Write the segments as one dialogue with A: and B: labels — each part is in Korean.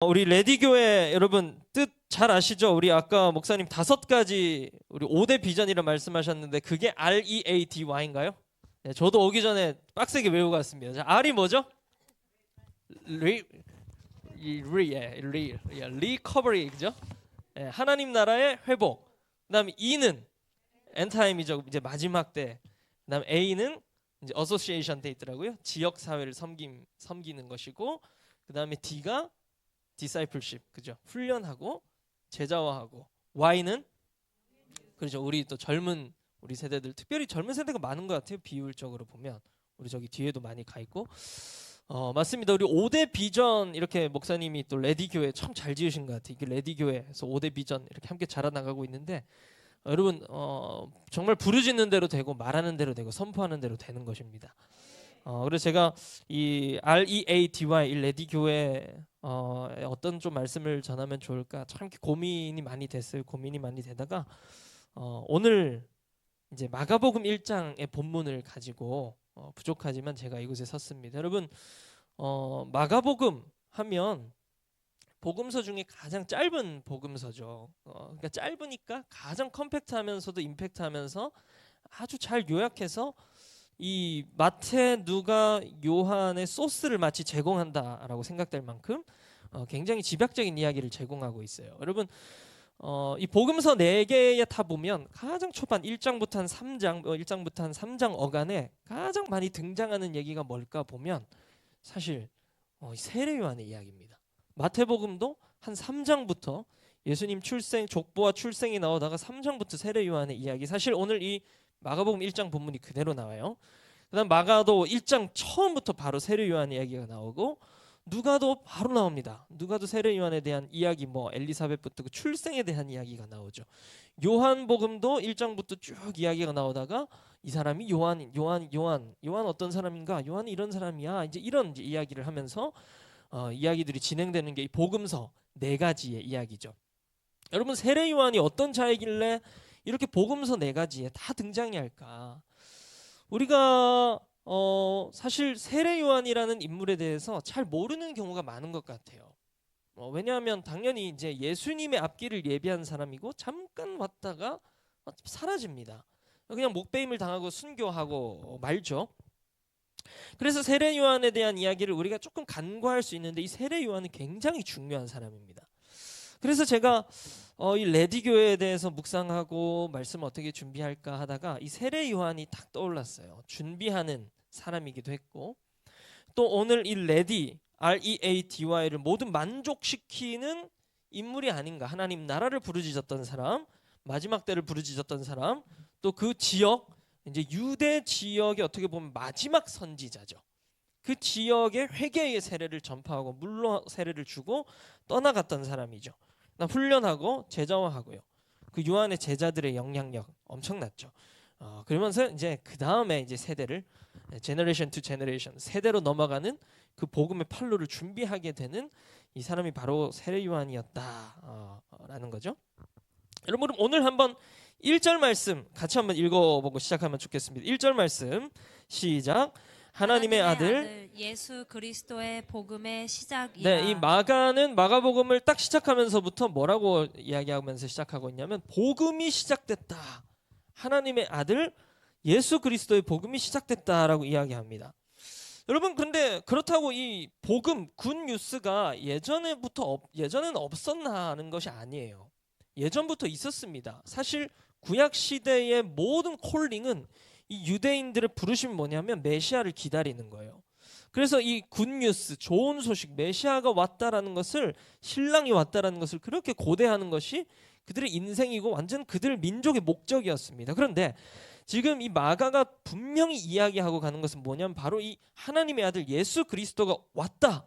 A: 우리 레디교회 여러분 뜻 잘 아시죠? 우리 아까 목사님 5가지 우리 5대 비전이라 말씀하셨는데 그게 READY인가요? 네, 저도 오기 전에 빡세게 외우고 왔습니다. 자, R이 뭐죠? 리커버리, 그죠? 예, 하나님 나라의 회복. 그다음에 E는 엔타임이죠. 이제 마지막 때. 그다음에 A는 이제 어소시에이션 돼 있더라고요. 지역 사회를 섬기는 것이고, 그다음에 D가 디사이플십, 그죠? 훈련하고 제자화하고, Y는 그렇죠. 우리 또 젊은 우리 세대들, 특별히 젊은 세대가 많은 것 같아요. 비율적으로 보면 우리 저기 뒤에도 많이 가 있고. 맞습니다. 우리 5대 비전 이렇게 목사님이 또 레디 교회 참 잘 지으신 것 같아요. 이게 레디 교회에서 5대 비전 이렇게 함께 자라나가고 있는데 여러분 정말 부르짖는 대로 되고 말하는 대로 되고 선포하는 대로 되는 것입니다. 그래서 제가 이 READY 이 레디 교회 어떤 좀 말씀을 전하면 좋을까 참 고민이 많이 됐어요. 고민이 많이 되다가 오늘 이제 마가복음 1장의 본문을 가지고 부족하지만 제가 이곳에 섰습니다. 여러분 마가복음 하면 복음서 중에 가장 짧은 복음서죠. 그러니까 짧으니까 가장 컴팩트하면서도 임팩트하면서 아주 잘 요약해서 이 마태, 누가, 요한의 소스를 마치 제공한다라고 생각될 만큼 굉장히 집약적인 이야기를 제공하고 있어요. 여러분 이 복음서 4개에 다 보면 가장 초반 1장부터 한 3장 1장부터 한 3장 어간에 가장 많이 등장하는 얘기가 뭘까 보면 사실 세례 요한의 이야기입니다. 마태복음도 한 3장부터 예수님 출생, 족보와 출생이 나오다가 3장부터 세례 요한의 이야기. 사실 오늘 이 마가복음 1장 본문이 그대로 나와요. 그다음 마가도 1장 처음부터 바로 세례 요한 이야기가 나오고 누가도 바로 나옵니다. 누가도 세례 요한에 대한 이야기, 뭐 엘리사벳부터 그 출생에 대한 이야기가 나오죠. 요한복음도 1장부터 쭉 이야기가 나오다가 이 사람이 요한 어떤 사람인가? 요한이 이런 사람이야. 이제 이런 이야기를 하면서 이야기들이 진행되는 게 이 복음서 4가지의 이야기죠. 여러분 세례 요한이 어떤 자이길래 이렇게 복음서 4가지에 다 등장이 할까? 우리가 사실 세례 요한이라는 인물에 대해서 잘 모르는 경우가 많은 것 같아요. 왜냐하면 당연히 이제 예수님의 앞길을 예비한 사람이고 잠깐 왔다가 사라집니다. 그냥 목배임을 당하고 순교하고 말죠. 그래서 세례 요한에 대한 이야기를 우리가 조금 간과할 수 있는데 이 세례 요한은 굉장히 중요한 사람입니다. 그래서 제가 이 레디 교회에 대해서 묵상하고 말씀 어떻게 준비할까 하다가 이 세례 요한이 딱 떠올랐어요. 준비하는 사람이기도 했고 또 오늘 이 레디 READY를 모두 만족시키는 인물이 아닌가. 하나님 나라를 부르짖었던 사람, 마지막 때를 부르짖었던 사람, 또 그 지역 이제 유대 지역의 어떻게 보면 마지막 선지자죠. 그 지역의 회개의 세례를 전파하고 물로 세례를 주고 떠나갔던 사람이죠. 훈련하고 제자화하고요. 그 요한의 제자들의 영향력 엄청났죠. 그러면서 이제 그 다음에 이제 세대를 제너레이션 투 제너레이션 세대로 넘어가는 그 복음의 판로를 준비하게 되는 이 사람이 바로 세례 요한이었다라는 거죠. 여러분 오늘 한번 1절 말씀 같이 한번 읽어보고 시작하면 좋겠습니다. 1절 말씀 시작. 하나님의 아들
B: 예수 그리스도의 복음의 시작이라.
A: 네, 이 마가는 마가복음을 딱 시작하면서부터 뭐라고 이야기하면서 시작하고 있냐면 복음이 시작됐다. 하나님의 아들 예수 그리스도의 복음이 시작됐다라고 이야기합니다. 여러분 근데 그렇다고 이 복음 굿뉴스가 예전에는 없었나 하는 것이 아니에요. 예전부터 있었습니다. 사실 구약 시대의 모든 콜링은 이 유대인들의 부르심이 뭐냐면 메시아를 기다리는 거예요. 그래서 이 굿뉴스, 좋은 소식, 메시아가 왔다라는 것을, 신랑이 왔다라는 것을 그렇게 고대하는 것이 그들의 인생이고 완전 그들 민족의 목적이었습니다. 그런데 지금 이 마가가 분명히 이야기하고 가는 것은 뭐냐면 바로 이 하나님의 아들 예수 그리스도가 왔다.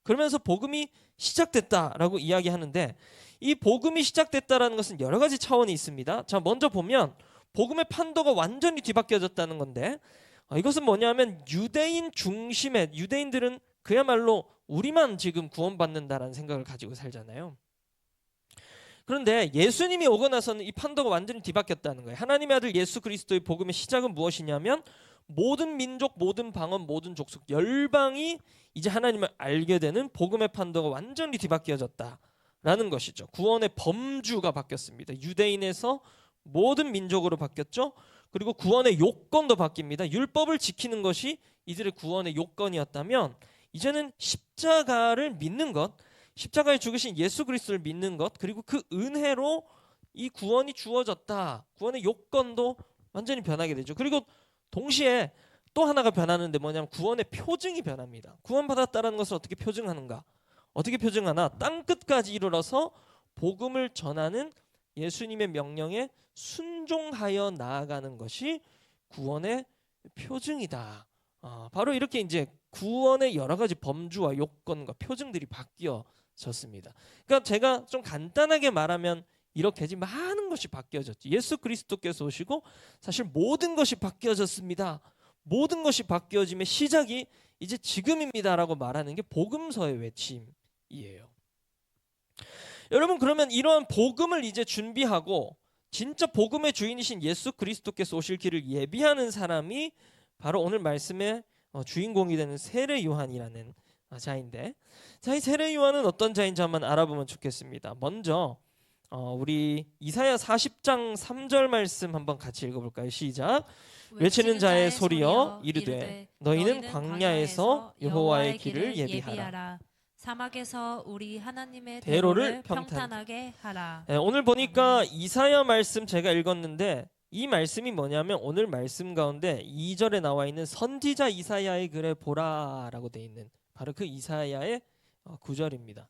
A: 그러면서 복음이 시작됐다라고 이야기하는데 이 복음이 시작됐다라는 것은 여러 가지 차원이 있습니다. 자, 먼저 보면 복음의 판도가 완전히 뒤바뀌어졌다는 건데 이것은 뭐냐면 유대인 중심의, 유대인들은 그야말로 우리만 지금 구원받는다라는 생각을 가지고 살잖아요. 그런데 예수님이 오고 나서는 이 판도가 완전히 뒤바뀌었다는 거예요. 하나님의 아들 예수 그리스도의 복음의 시작은 무엇이냐면 모든 민족, 모든 방언, 모든 족속, 열방이 이제 하나님을 알게 되는 복음의 판도가 완전히 뒤바뀌어졌다라는 것이죠. 구원의 범주가 바뀌었습니다. 유대인에서 모든 민족으로 바뀌었죠. 그리고 구원의 요건도 바뀝니다. 율법을 지키는 것이 이들의 구원의 요건이었다면 이제는 십자가를 믿는 것, 십자가에 죽으신 예수 그리스도를 믿는 것, 그리고 그 은혜로 이 구원이 주어졌다. 구원의 요건도 완전히 변하게 되죠. 그리고 동시에 또 하나가 변하는데 뭐냐면 구원의 표징이 변합니다. 구원받았다는 것을 어떻게 표징하는가? 어떻게 표징하나? 땅끝까지 이르러서 복음을 전하는 예수님의 명령에 순종하여 나아가는 것이 구원의 표징이다. 바로 이렇게 이제 구원의 여러 가지 범주와 요건과 표징들이 바뀌어졌습니다. 그러니까 제가 좀 간단하게 말하면 이렇게 하지 많은 것이 바뀌어졌지. 예수 그리스도께서 오시고 사실 모든 것이 바뀌어졌습니다. 모든 것이 바뀌어짐의 시작이 이제 지금입니다라고 말하는 게 복음서의 외침이에요. 여러분, 그러면 이러한 복음을 이제 준비하고 진짜 복음의 주인이신 예수 그리스도께서 오실 길을 예비하는 사람이 바로 오늘 말씀의 주인공이 되는 세례 요한이라는 자인데, 자, 이 세례 요한은 어떤 자인지 한번 알아보면 좋겠습니다. 먼저 우리 이사야 40장 3절 말씀 한번 같이 읽어볼까요? 시작. 외치는 자의 소리여 이르되 너희는 광야에서 여호와의 길을 예비하라.
B: 사막에서 우리 하나님의
A: 대로를
B: 대로를 평탄하게 하라.
A: 오늘 보니까 이사야 말씀 제가 읽었는데 이 말씀이 뭐냐면 오늘 말씀 가운데 2절에 나와 있는 선지자 이사야의 글에 보라라고 돼 있는 바로 그 이사야의 구절입니다.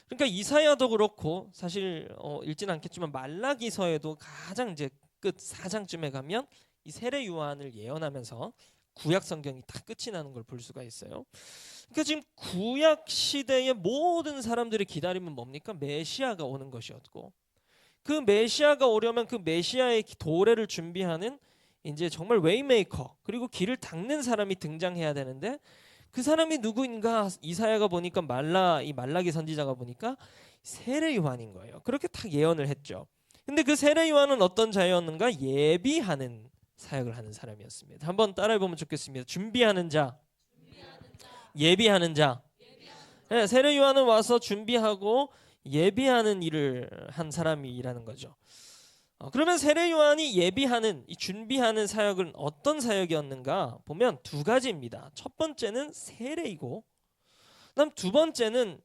A: 그러니까 이사야도 그렇고 사실 읽지는 않겠지만 말라기서에도 가장 이제 끝 4장쯤에 가면 이 세례 요한을 예언하면서 구약 성경이 다 끝이 나는 걸 볼 수가 있어요. 그러니까 지금 구약 시대의 모든 사람들이 기다림은 뭡니까? 메시아가 오는 것이었고, 그 메시아가 오려면 그 메시아의 도래를 준비하는 이제 정말 웨이메이커, 그리고 길을 닦는 사람이 등장해야 되는데 그 사람이 누구인가? 이사야가 보니까 이 말라기 선지자가 보니까 세례 요한인 거예요. 그렇게 딱 예언을 했죠. 근데 그 세례 요한은 어떤 자였는가? 예비하는 사역을 하는 사람이었습니다. 한번 따라해 보면 좋겠습니다. 준비하는 자, 예비하는 자. 네, 세례 요한은 와서 준비하고 예비하는 일을 한 사람이라는 거죠. 그러면 세례 요한이 예비하는, 이 준비하는 사역은 어떤 사역이었는가 보면 두 가지입니다. 첫 번째는 세례이고, 그다음 두 번째는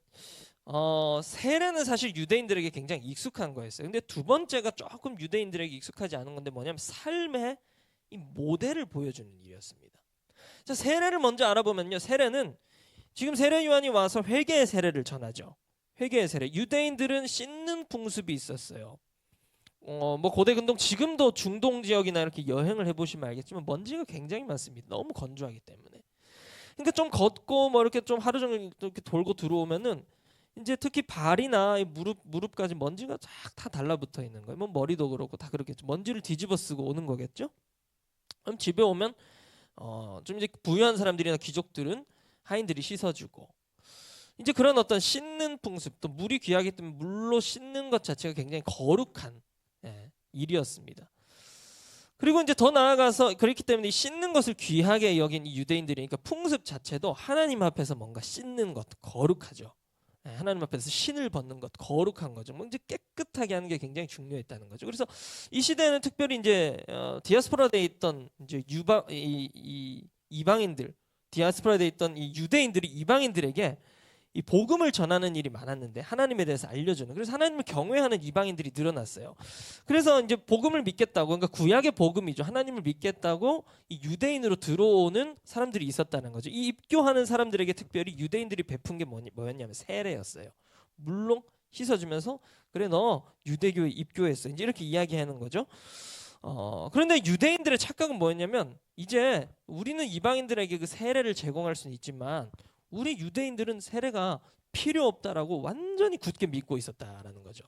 A: 세례는 사실 유대인들에게 굉장히 익숙한 거였어요. 근데 두 번째가 조금 유대인들에게 익숙하지 않은 건데 뭐냐면 삶의 이 모델을 보여주는 일이었습니다. 자, 세례를 먼저 알아보면요, 세례는 지금 세례 요한이 와서 회개의 세례를 전하죠. 회개의 세례. 유대인들은 씻는 풍습이 있었어요. 뭐 고대 근동, 지금도 중동 지역이나 이렇게 여행을 해보시면 알겠지만 먼지가 굉장히 많습니다. 너무 건조하기 때문에. 그러니까 좀 걷고 뭐 이렇게 좀 하루 종일 이렇게 돌고 들어오면은 이제 특히 발이나 무릎까지 먼지가 쫙 다 달라붙어 있는 거예요. 뭐 머리도 그렇고 다 그렇겠죠. 먼지를 뒤집어 쓰고 오는 거겠죠. 그럼 집에 오면 좀 이제 부유한 사람들이나 귀족들은 하인들이 씻어주고, 이제 그런 어떤 씻는 풍습, 또 물이 귀하기 때문에 물로 씻는 것 자체가 굉장히 거룩한 일이었습니다. 그리고 이제 더 나아가서 그렇기 때문에 씻는 것을 귀하게 여긴 이 유대인들이니까 풍습 자체도 하나님 앞에서 뭔가 씻는 것 거룩하죠. 하나님 앞에서 신을 벗는 것 거룩한 거죠. 뭐 이제 깨끗하게 하는 게 굉장히 중요했다는 거죠. 그래서 이 시대에는 특별히 이제 디아스포라에 있던 이제 이방인들, 디아스포라에 있던 이 유대인들이 이방인들에게 이 복음을 전하는 일이 많았는데 하나님에 대해서 알려주는, 그래서 하나님을 경외하는 이방인들이 늘어났어요. 그래서 이제 복음을 믿겠다고, 그러니까 구약의 복음이죠. 하나님을 믿겠다고 이 유대인으로 들어오는 사람들이 있었다는 거죠. 이 입교하는 사람들에게 특별히 유대인들이 베푼 게 뭐였냐면 세례였어요. 물론 씻어주면서 그래 너 유대교에 입교했어, 이제 이렇게 이야기하는 거죠. 그런데 유대인들의 착각은 뭐였냐면 이제 우리는 이방인들에게 그 세례를 제공할 수는 있지만 우리 유대인들은 세례가 필요 없다라고 완전히 굳게 믿고 있었다라는 거죠.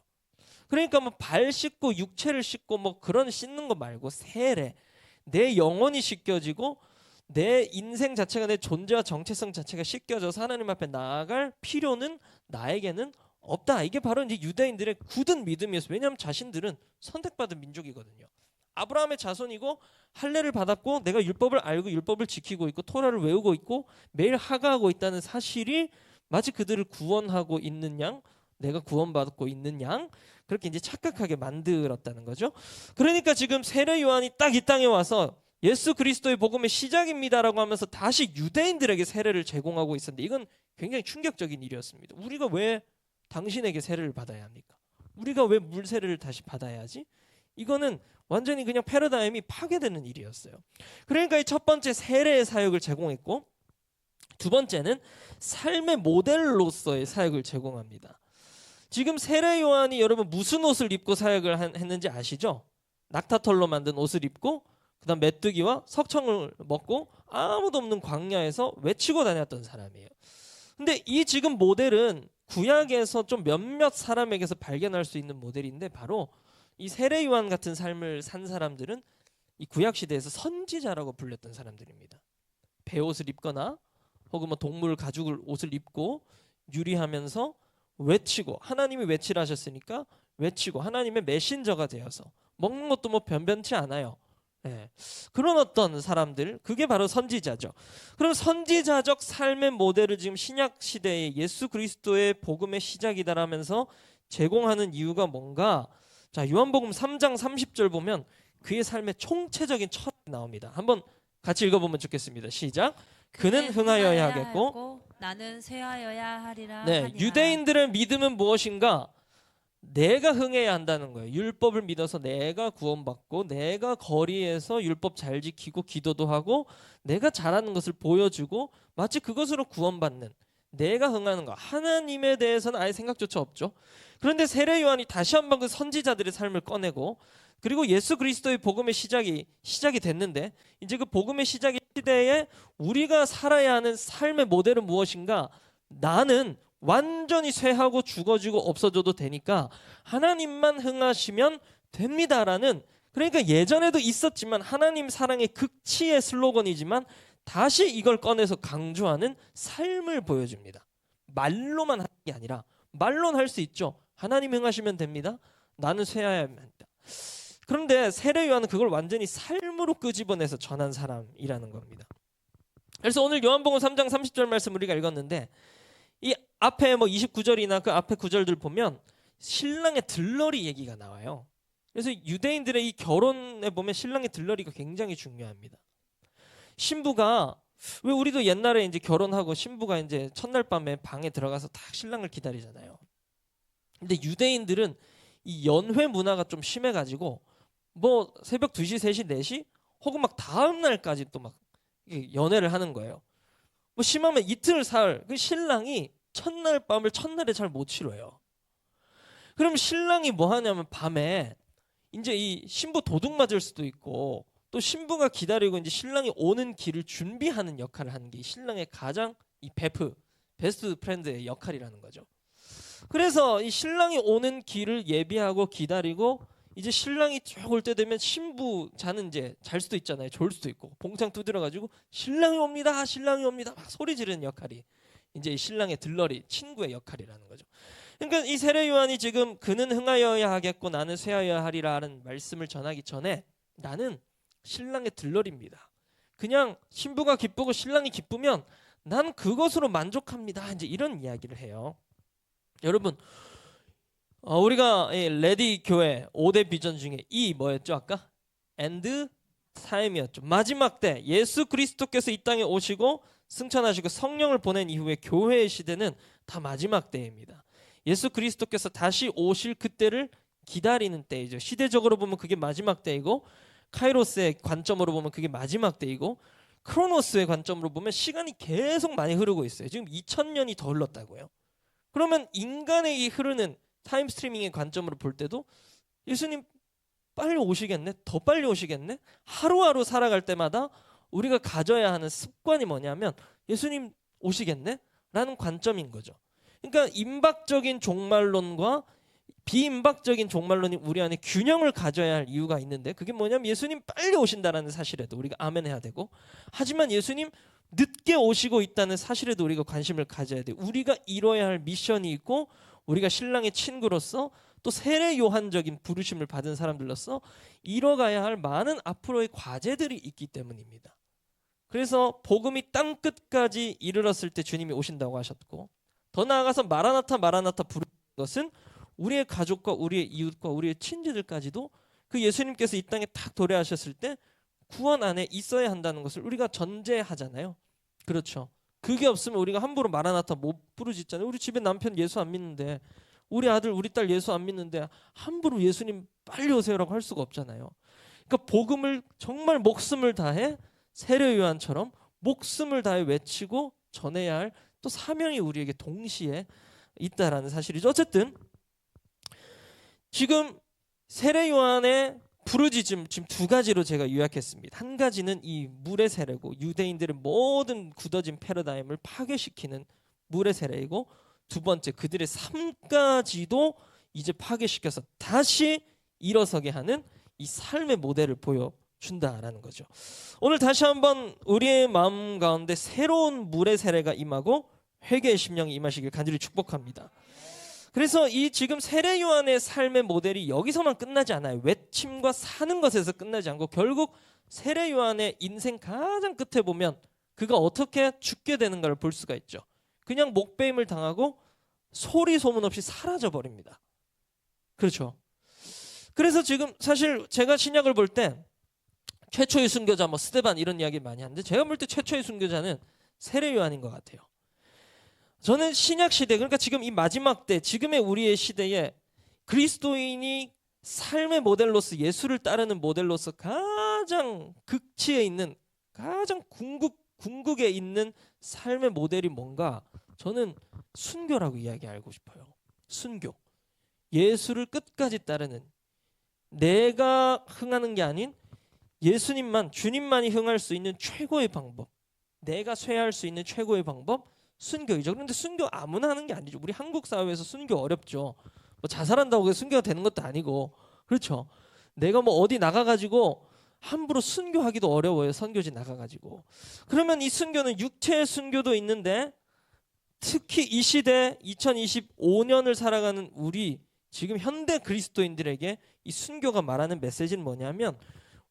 A: 그러니까 뭐 발 씻고 육체를 씻고 뭐 그런 씻는 거 말고 세례, 내 영혼이 씻겨지고 내 인생 자체가, 내 존재와 정체성 자체가 씻겨져서 하나님 앞에 나아갈 필요는 나에게는 없다. 이게 바로 이제 유대인들의 굳은 믿음이었어요. 왜냐하면 자신들은 선택받은 민족이거든요. 아브라함의 자손이고 할례를 받았고 내가 율법을 알고 율법을 지키고 있고 토라를 외우고 있고 매일 하가하고 있다는 사실이 마치 그들을 구원하고 있는 양, 내가 구원받고 있는 양, 그렇게 이제 착각하게 만들었다는 거죠. 그러니까 지금 세례 요한이 딱 이 땅에 와서 예수 그리스도의 복음의 시작입니다라고 하면서 다시 유대인들에게 세례를 제공하고 있었는데 이건 굉장히 충격적인 일이었습니다. 우리가 왜 당신에게 세례를 받아야 합니까? 우리가 왜 물 세례를 다시 받아야 하지? 이거는 완전히 그냥 패러다임이 파괴되는 일이었어요. 그러니까 이 첫 번째 세례의 사역을 제공했고, 두 번째는 삶의 모델로서의 사역을 제공합니다. 지금 세례 요한이 여러분 무슨 옷을 입고 사역을 했는지 아시죠? 낙타털로 만든 옷을 입고 그다음 메뚜기와 석청을 먹고 아무도 없는 광야에서 외치고 다녔던 사람이에요. 근데 이 지금 모델은 구약에서 좀 몇몇 사람에게서 발견할 수 있는 모델인데 바로 이 세례 요한 같은 삶을 산 사람들은 이 구약 시대에서 선지자라고 불렸던 사람들입니다. 베옷을 입거나 혹은 뭐 동물 가죽을 옷을 입고 유리하면서 외치고, 하나님이 외치라 하셨으니까 외치고 하나님의 메신저가 되어서 먹는 것도 뭐 변변치 않아요. 네. 그런 어떤 사람들, 그게 바로 선지자죠. 그럼 선지자적 삶의 모델을 지금 신약 시대에 예수 그리스도의 복음의 시작이다라면서 제공하는 이유가 뭔가? 자, 요한복음 3장 30절 보면 그의 삶의 총체적인 철학이 나옵니다. 한번 같이 읽어보면 좋겠습니다. 시작. 그는 흥하여야 하겠고
B: 나는 쇠하여야 하리라.
A: 네,
B: 하니라.
A: 유대인들의 믿음은 무엇인가? 내가 흥해야 한다는 거예요. 율법을 믿어서 내가 구원받고 내가 거리에서 율법 잘 지키고 기도도 하고 내가 잘하는 것을 보여주고 마치 그것으로 구원받는, 내가 흥하는 거. 하나님에 대해서는 아예 생각조차 없죠. 그런데 세례 요한이 다시 한번 그 선지자들의 삶을 꺼내고, 그리고 예수 그리스도의 복음의 시작이 됐는데 이제 그 복음의 시작의 시대에 우리가 살아야 하는 삶의 모델은 무엇인가? 나는 완전히 쇠하고 죽어지고 없어져도 되니까 하나님만 흥하시면 됩니다라는, 그러니까 예전에도 있었지만 하나님 사랑의 극치의 슬로건이지만 다시 이걸 꺼내서 강조하는 삶을 보여줍니다. 말로만 하는 게 아니라, 말로는 할 수 있죠. 하나님 흥하시면 됩니다. 나는 쇠해야 합니다. 그런데 세례 요한은 그걸 완전히 삶으로 끄집어내서 전한 사람이라는 겁니다. 그래서 오늘 요한복음 3장 30절 말씀 우리가 읽었는데 이 앞에 뭐 29절이나 그 앞에 구절들 보면 신랑의 들러리 얘기가 나와요. 그래서 유대인들의 이 결혼에 보면 신랑의 들러리가 굉장히 중요합니다. 신부가, 왜 우리도 옛날에 이제 결혼하고 신부가 이제 첫날 밤에 방에 들어가서 딱 신랑을 기다리잖아요. 근데 유대인들은 이 연회 문화가 좀 심해가지고 뭐 새벽 2시, 3시, 4시 혹은 막 다음 날까지 또 막 연애를 하는 거예요. 뭐 심하면 이틀 사흘. 그 신랑이 첫날 밤을 첫날에 잘 못 치러요. 그럼 신랑이 뭐 하냐면 밤에 이제 이 신부 도둑 맞을 수도 있고 또 신부가 기다리고 이제 신랑이 오는 길을 준비하는 역할을 하는 게 신랑의 가장 이 베스트 프렌드의 역할이라는 거죠. 그래서 이 신랑이 오는 길을 예비하고 기다리고 이제 신랑이 쭉 올 때 되면 신부자는 이제 잘 수도 있잖아요. 졸 수도 있고 봉창 두드려가지고 신랑이 옵니다, 신랑이 옵니다 막 소리 지르는 역할이 이제 이 신랑의 들러리, 친구의 역할이라는 거죠. 그러니까 이 세례 요한이 지금 그는 흥하여야 하겠고 나는 쇠하여야 하리라는 말씀을 전하기 전에 나는 신랑의 들러리입니다. 그냥 신부가 기쁘고 신랑이 기쁘면 난 그것으로 만족합니다. 이제 이런 이야기를 해요. 여러분, 우리가 레디 교회 5대 비전 중에 이 뭐였죠 아까? 엔드 타임이었죠. 마지막 때 예수 그리스도께서 이 땅에 오시고 승천하시고 성령을 보낸 이후에 교회의 시대는 다 마지막 때입니다. 예수 그리스도께서 다시 오실 그때를 기다리는 때이죠. 시대적으로 보면 그게 마지막 때이고, 카이로스의 관점으로 보면 그게 마지막 때이고, 크로노스의 관점으로 보면 시간이 계속 많이 흐르고 있어요. 지금 2000년이 더 흘렀다고요. 그러면 인간의 이 흐르는 타임 스트리밍의 관점으로 볼 때도 예수님 빨리 오시겠네? 더 빨리 오시겠네? 하루하루 살아갈 때마다 우리가 가져야 하는 습관이 뭐냐면 예수님 오시겠네? 라는 관점인 거죠. 그러니까 임박적인 종말론과 비임박적인 종말론이 우리 안에 균형을 가져야 할 이유가 있는데, 그게 뭐냐면 예수님 빨리 오신다라는 사실에도 우리가 아멘 해야 되고, 하지만 예수님 늦게 오시고 있다는 사실에도 우리가 관심을 가져야 돼요. 우리가 이뤄야 할 미션이 있고 우리가 신랑의 친구로서 또 세례 요한적인 부르심을 받은 사람들로서 이뤄가야 할 많은 앞으로의 과제들이 있기 때문입니다. 그래서 복음이 땅 끝까지 이르렀을 때 주님이 오신다고 하셨고, 더 나아가서 마라나타 마라나타 부르는 것은 우리의 가족과 우리의 이웃과 우리의 친지들까지도 그 예수님께서 이 땅에 탁 도래하셨을 때 구원 안에 있어야 한다는 것을 우리가 전제하잖아요. 그렇죠. 그게 없으면 우리가 함부로 마라나타 못 부르짖잖아요. 우리 집에 남편 예수 안 믿는데, 우리 아들 우리 딸 예수 안 믿는데 함부로 예수님 빨리 오세요라고 할 수가 없잖아요. 그러니까 복음을 정말 목숨을 다해 세례 요한처럼 목숨을 다해 외치고 전해야 할 또 사명이 우리에게 동시에 있다라는 사실이죠. 어쨌든 지금 세례 요한의 부르짖음 지금 두 가지로 제가 요약했습니다. 한 가지는 이 물의 세례고, 유대인들의 모든 굳어진 패러다임을 파괴시키는 물의 세례이고, 두 번째 그들의 삶까지도 이제 파괴시켜서 다시 일어서게 하는 이 삶의 모델을 보여준다라는 거죠. 오늘 다시 한번 우리의 마음 가운데 새로운 물의 세례가 임하고 회개의 심령이 임하시길 간절히 축복합니다. 그래서 이 지금 세례 요한의 삶의 모델이 여기서만 끝나지 않아요. 외침과 사는 것에서 끝나지 않고 결국 세례 요한의 인생 가장 끝에 보면 그가 어떻게 죽게 되는가를 볼 수가 있죠. 그냥 목배임을 당하고 소리 소문 없이 사라져 버립니다. 그렇죠. 그래서 지금 사실 제가 신약을 볼 때 최초의 순교자 뭐 스데반 이런 이야기 많이 하는데, 제가 볼 때 최초의 순교자는 세례 요한인 것 같아요. 저는 신약 시대, 그러니까 지금 이 마지막 때, 지금의 우리의 시대에 그리스도인이 삶의 모델로서, 예수를 따르는 모델로서 가장 극치에 있는, 가장 궁극에 있는 삶의 모델이 뭔가, 저는 순교라고 이야기하고 싶어요. 순교. 예수를 끝까지 따르는, 내가 흥하는 게 아닌 예수님만, 주님만이 흥할 수 있는 최고의 방법, 내가 쇠할 수 있는 최고의 방법, 순교이죠. 그런데 순교 아무나 하는 게 아니죠. 우리 한국 사회에서 순교 어렵죠. 뭐 자살한다고 순교가 되는 것도 아니고, 그렇죠. 내가 뭐 어디 나가가지고 함부로 순교하기도 어려워요. 선교지 나가가지고. 그러면 이 순교는 육체의 순교도 있는데, 특히 이 시대 2025년을 살아가는 우리 지금 현대 그리스도인들에게 이 순교가 말하는 메시지는 뭐냐면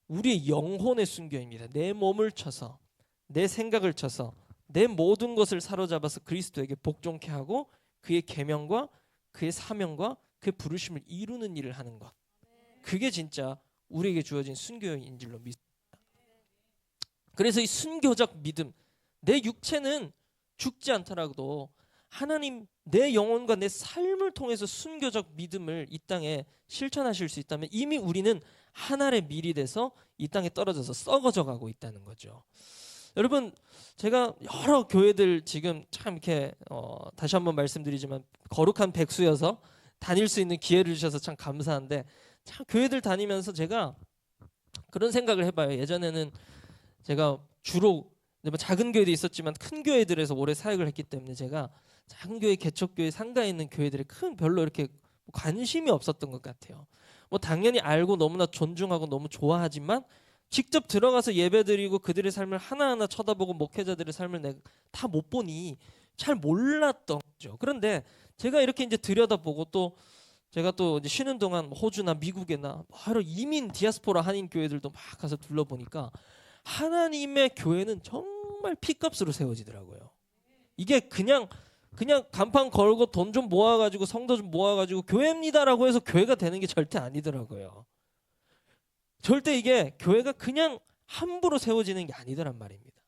A: 우리의 영혼의 순교입니다. 내 몸을 쳐서, 내 생각을 쳐서, 내 모든 것을 사로잡아서 그리스도에게 복종케 하고 그의 계명과 그의 사명과 그의 부르심을 이루는 일을 하는 것. 그게 진짜 우리에게 주어진 순교인 줄로 믿습니다. 그래서 이 순교적 믿음, 내 육체는 죽지 않더라도 하나님, 내 영혼과 내 삶을 통해서 순교적 믿음을 이 땅에 실천하실 수 있다면 이미 우리는 하늘의 밀이 돼서 이 땅에 떨어져서 썩어져 가고 있다는 거죠. 여러분, 제가 여러 교회들 지금 참 이렇게 다시 한번 말씀드리지만 거룩한 백수여서 다닐 수 있는 기회를 주셔서 참 감사한데, 참 교회들 다니면서 제가 그런 생각을 해봐요. 예전에는 제가 주로 뭐 작은 교회도 있었지만 큰 교회들에서 오래 사역을 했기 때문에 제가 작은 교회, 개척교회, 상가에 있는 교회들에 별로 이렇게 관심이 없었던 것 같아요. 뭐 당연히 알고 너무나 존중하고 너무 좋아하지만 직접 들어가서 예배드리고 그들의 삶을 하나하나 쳐다보고 목회자들의 삶을 내가 다 못 보니 잘 몰랐던 거죠. 그런데 제가 이렇게 이제 들여다보고, 또 제가 또 이제 쉬는 동안 호주나 미국이나 바로 이민 디아스포라 한인 교회들도 막 가서 둘러보니까 하나님의 교회는 정말 피값으로 세워지더라고요. 이게 그냥 간판 걸고 돈 좀 모아가지고 성도 좀 모아가지고 교회입니다라고 해서 교회가 되는 게 절대 아니더라고요. 절대 이게 교회가 그냥 함부로 세워지는 게 아니더란 말입니다.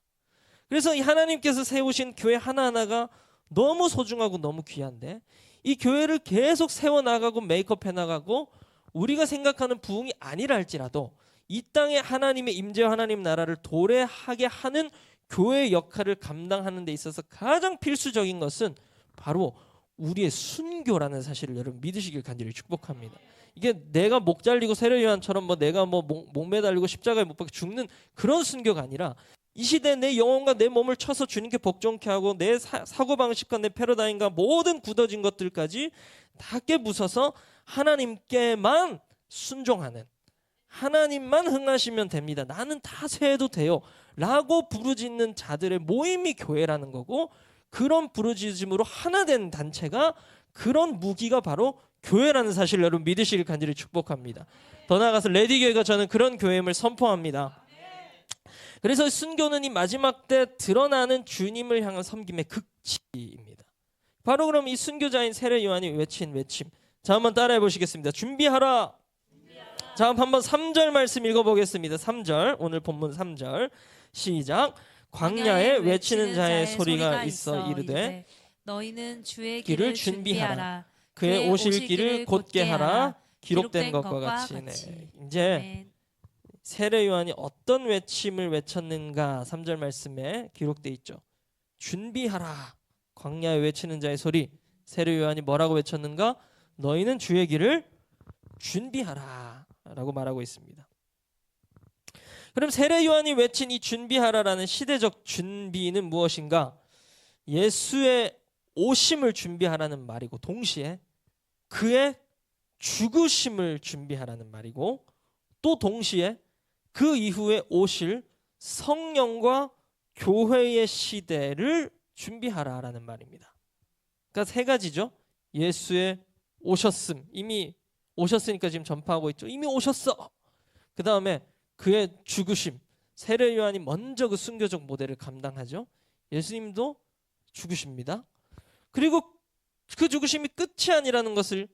A: 그래서 이 하나님께서 세우신 교회 하나하나가 너무 소중하고 너무 귀한데, 이 교회를 계속 세워나가고 메이크업해 나가고 우리가 생각하는 부흥이 아니라 할지라도 이 땅에 하나님의 임재와 하나님 나라를 도래하게 하는 교회의 역할을 감당하는 데 있어서 가장 필수적인 것은 바로 우리의 순교라는 사실을 여러분 믿으시길 간절히 축복합니다. 이게 내가 목 잘리고 세례 요한처럼 뭐 내가 뭐 목 매달리고 십자가에 못 박혀 죽는 그런 순교가 아니라, 이 시대에 내 영혼과 내 몸을 쳐서 주님께 복종케 하고 내 사고방식과 내 패러다임과 모든 굳어진 것들까지 다 깨부숴서 하나님께만 순종하는, 하나님만 흥하시면 됩니다, 나는 다 세해도 돼요 라고 부르짖는 자들의 모임이 교회라는 거고, 그런 부르짖음으로 하나 된 단체가 그런 무기가 바로 교회라는 사실을 여러분 믿으시길 간절히 축복합니다. 더 나아가서 레디교회가 저는 그런 교회임을 선포합니다. 그래서 순교는 이 마지막 때 드러나는 주님을 향한 섬김의 극치입니다. 바로 그럼 이 순교자인 세례 요한이 외친 외침, 자 한번 따라해 보시겠습니다. 준비하라. 자 한번 3절 말씀 읽어보겠습니다. 3절, 오늘 본문 3절 시작. 광야에 외치는 자의 소리가 있어 이르되
B: 너희는 주의
A: 길을
B: 길을 준비하라.
A: 그의 오실 길을 곧게 하라. 기록된 것과
B: 것과
A: 같이.
B: 같이.
A: 이제
B: 아멘.
A: 세례 요한이 어떤 외침을 외쳤는가 3절 말씀에 기록돼 있죠. 준비하라. 광야에 외치는 자의 소리. 세례 요한이 뭐라고 외쳤는가? 너희는 주의 길을 준비하라 라고 말하고 있습니다. 그럼 세례 요한이 외친 이 준비하라라는 시대적 준비는 무엇인가? 예수의 오심을 준비하라는 말이고 동시에 그의 죽으심을 준비하라는 말이고 또 동시에 그 이후에 오실 성령과 교회의 시대를 준비하라라는 말입니다. 그러니까 세 가지죠. 예수의 오셨음, 이미 오셨으니까 지금 전파하고 있죠. 이미 오셨어. 그 다음에 그의 죽으심, 세례 요한이 먼저 그 순교적 모델을 감당하죠. 예수님도 죽으십니다. 그리고 그 죽으심이 끝이 아니라는 것을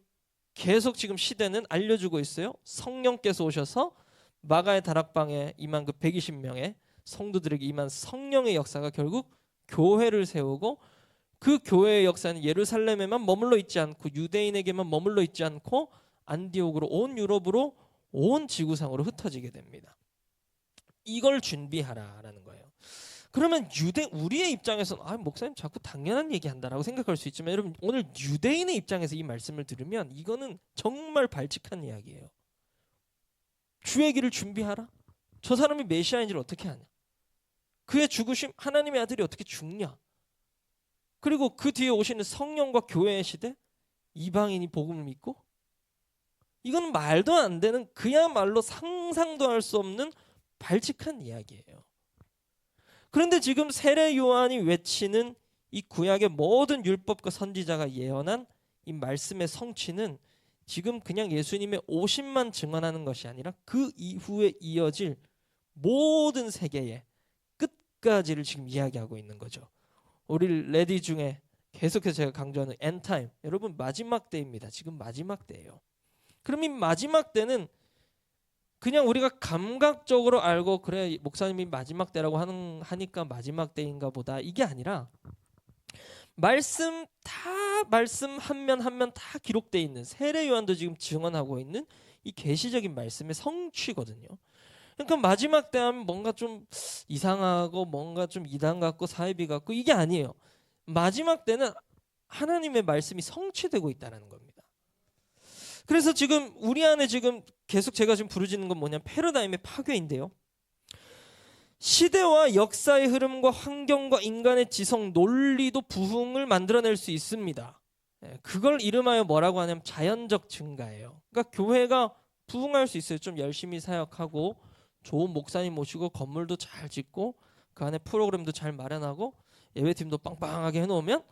A: 계속 지금 시대는 알려주고 있어요. 성령께서 오셔서 마가의 다락방에 임한 그 120명의 성도들에게 임한 성령의 역사가 결국 교회를 세우고 그 교회의 역사는 예루살렘에만 머물러 있지 않고 유대인에게만 머물러 있지 않고 안디옥으로 온 유럽으로 온 지구상으로 흩어지게 됩니다. 이걸 준비하라라는 거예요. 그러면 우리의 입장에서는 목사님 자꾸 당연한 얘기한다라고 생각할 수 있지만 여러분 오늘 유대인의 입장에서 이 말씀을 들으면 이거는 정말 발칙한 이야기예요. 주의 길을 준비하라? 저 사람이 메시아인지를 어떻게 아냐? 그의 죽으심, 하나님의 아들이 어떻게 죽냐? 그리고 그 뒤에 오시는 성령과 교회의 시대, 이방인이 복음을 믿고 이건 말도 안 되는 그야말로 상상도 할 수 없는 발칙한 이야기예요. 그런데 지금 세례 요한이 외치는 이 구약의 모든 율법과 선지자가 예언한 이 말씀의 성취는 지금 그냥 예수님의 오심만 증언하는 것이 아니라 그 이후에 이어질 모든 세계의 끝까지를 지금 이야기하고 있는 거죠. 우리 레디 중에 계속해서 제가 강조하는 엔타임, 여러분 마지막 때입니다. 지금 마지막 때예요. 그럼 이 마지막 때는 그냥 우리가 감각적으로 알고 그래 목사님이 마지막 때라고 하니까 마지막 때인가 보다 이게 아니라 말씀 한 면 한 면 다 기록되어 있는 세례 요한도 지금 증언하고 있는 이 계시적인 말씀의 성취거든요. 그러니까 마지막 때 하면 뭔가 좀 이상하고 뭔가 좀 이단 같고 사이비 같고 이게 아니에요. 마지막 때는 하나님의 말씀이 성취되고 있다는 겁니다. 그래서 지금 우리 안에 지금 계속 제가 지금 부르짖는 건 뭐냐면 패러다임의 파괴인데요. 시대와 역사의 흐름과 환경과 인간의 지성, 논리도 부흥을 만들어낼 수 있습니다. 그걸 이름하여 뭐라고 하냐면 자연적 증가예요. 그러니까 교회가 부흥할 수 있어요. 좀 열심히 사역하고 좋은 목사님 모시고 건물도 잘 짓고 그 안에 프로그램도 잘 마련하고 예배팀도 빵빵하게 해놓으면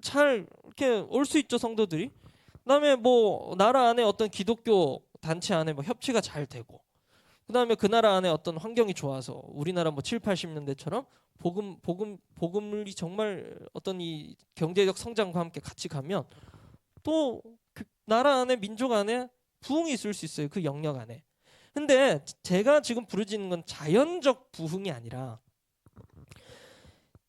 A: 잘 이렇게 올 수 있죠, 성도들이. 그다음에 뭐 나라 안에 어떤 기독교 단체 안에 뭐 협치가 잘 되고 그다음에 그 나라 안에 어떤 환경이 좋아서 우리나라 뭐 7, 80년대처럼 복음이 정말 어떤 이 경제적 성장과 함께 같이 가면 또 그 나라 안에 민족 안에 부흥이 있을 수 있어요. 그 영역 안에. 근데 제가 지금 부르짖는 건 자연적 부흥이 아니라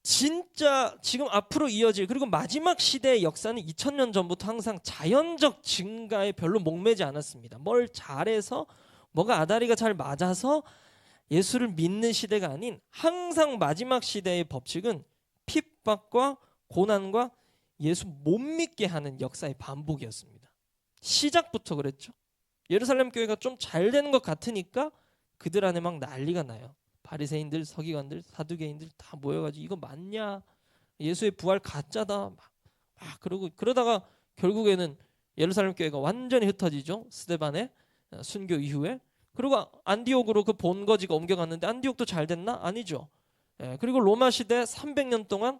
A: 진짜 지금 앞으로 이어질 그리고 마지막 시대의 역사는 2000년 전부터 항상 자연적 증가에 별로 목매지 않았습니다. 뭘 잘해서 뭐가 아다리가 잘 맞아서 예수를 믿는 시대가 아닌 항상 마지막 시대의 법칙은 핍박과 고난과 예수 못 믿게 하는 역사의 반복이었습니다. 시작부터 그랬죠. 예루살렘 교회가 좀 잘 되는 것 같으니까 그들 안에 막 난리가 나요. 바리새인들, 서기관들, 사두개인들 다 모여가지고 이거 맞냐? 예수의 부활 가짜다. 막 그러다가 결국에는 예루살렘 교회가 완전히 흩어지죠. 스데반의 순교 이후에. 그리고 안디옥으로 그 본거지가 옮겨갔는데 안디옥도 잘 됐나? 아니죠. 그리고 로마 시대 300년 동안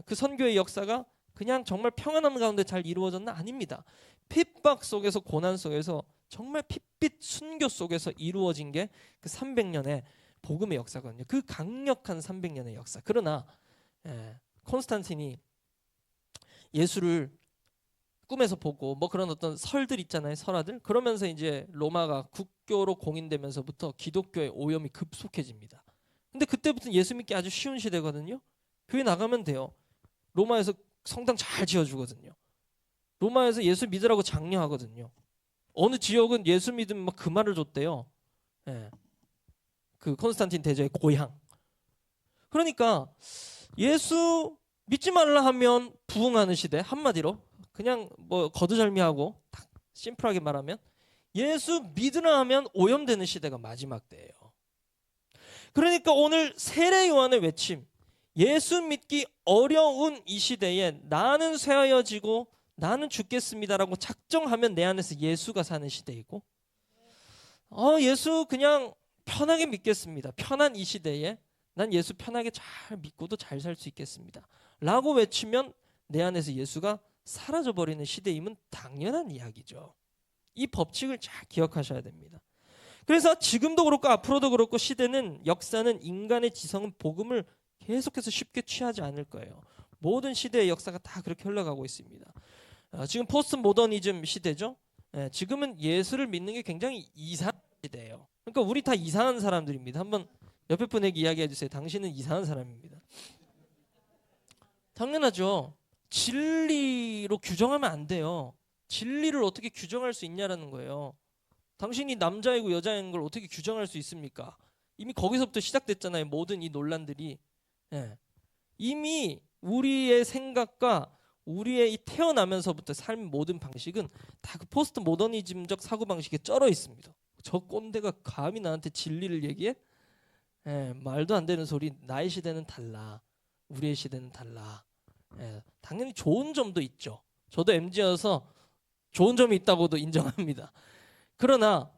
A: 그 선교의 역사가 그냥 정말 평안함 가운데 잘 이루어졌나? 아닙니다. 핍박 속에서 고난 속에서 정말 핏빛 순교 속에서 이루어진 게 그 300년의 복음의 역사거든요. 그 강력한 300년의 역사. 그러나 콘스탄틴이 예수를 꿈에서 보고 뭐 그런 어떤 설들 있잖아요. 설화들. 그러면서 이제 로마가 국교로 공인되면서부터 기독교의 오염이 급속해집니다. 근데 그때부터는 예수 믿기 아주 쉬운 시대거든요. 교회 나가면 돼요. 로마에서 성당 잘 지어주거든요. 로마에서 예수 믿으라고 장려하거든요. 어느 지역은 예수 믿으면 막 금화를 줬대요. 그 콘스탄틴 대제의 고향. 그러니까 예수 믿지 말라 하면 부흥하는 시대. 한마디로 그냥 뭐 거두절미하고 딱 심플하게 말하면 예수 믿으라 하면 오염되는 시대가 마지막 때예요. 그러니까 오늘 세례 요한의 외침, 예수 믿기 어려운 이 시대에 나는 쇠하여지고 나는 죽겠습니다라고 작정하면 내 안에서 예수가 사는 시대이고, 예수 그냥 편하게 믿겠습니다. 편한 이 시대에 난 예수 편하게 잘 믿고도 잘 살 수 있겠습니다 라고 외치면 내 안에서 예수가 사라져버리는 시대임은 당연한 이야기죠. 이 법칙을 잘 기억하셔야 됩니다. 그래서 지금도 그렇고 앞으로도 그렇고 시대는, 역사는, 인간의 지성은 복음을 계속해서 쉽게 취하지 않을 거예요. 모든 시대의 역사가 다 그렇게 흘러가고 있습니다. 지금 포스트 모더니즘 시대죠. 지금은 예수를 믿는 게 굉장히 이상한 시대예요. 그러니까 우리 다 이상한 사람들입니다. 한번 옆에 분에게 이야기해 주세요. 당신은 이상한 사람입니다. 당연하죠. 진리로 규정하면 안 돼요. 진리를 어떻게 규정할 수 있냐라는 거예요. 당신이 남자이고 여자인 걸 어떻게 규정할 수 있습니까? 이미 거기서부터 시작됐잖아요. 모든 이 논란들이. 이미 우리의 생각과 우리의 이 태어나면서부터 삶 모든 방식은 다 그 포스트 모더니즘적 사고방식에 쩔어 있습니다. 저 꼰대가 감히 나한테 진리를 얘기해? 말도 안 되는 소리. 나의 시대는 달라. 우리의 시대는 달라. 당연히 좋은 점도 있죠. 저도 MZ여서 좋은 점이 있다고도 인정합니다. 그러나